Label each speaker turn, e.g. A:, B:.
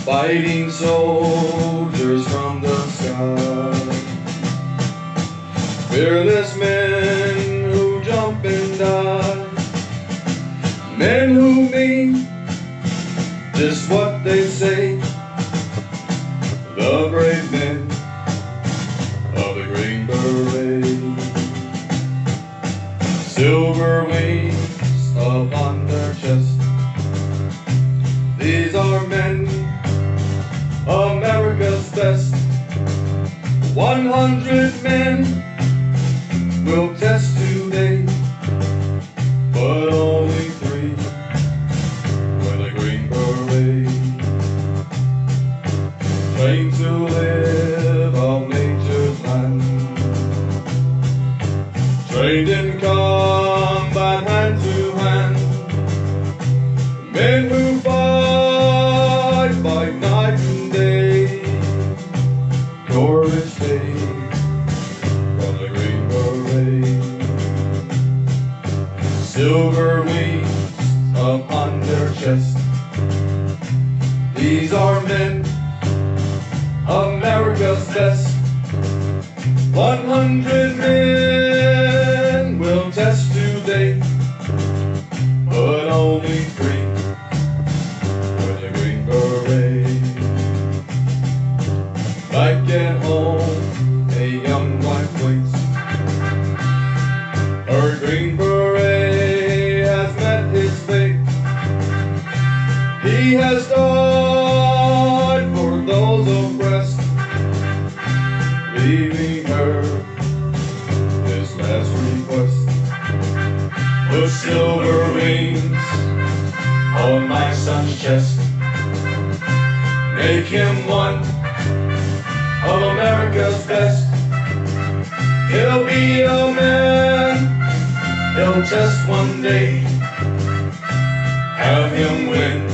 A: fighting soldiers from the sky. Fearless men who jump and die, men who mean just what they say, the brave men of the Green Beret. Silver wings upon their chest, these are men, America's best. 100 men will test today, but only 3 wear the Green Beret. Trained to live on nature's land, trained in combat hand to hand, men who fight by night and day, courage take from the Green Beret. Silver wings upon their chest, these are men, America's best. 100 men will test today, but only 3 with the Green Beret. Back at home, a young wife waits. Her Green Beret has met his fate. He has died for those oppressed, leaving her this last request. Put silver wings on my son's chest, make him one of America's best. He'll be a man, he'll test one day, have him win